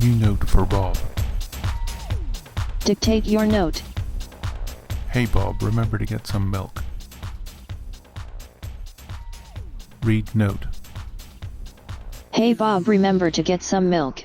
New note for Bob. Dictate your note. Hey Bob, remember to get some milk. Read note. Hey Bob, remember to get some milk.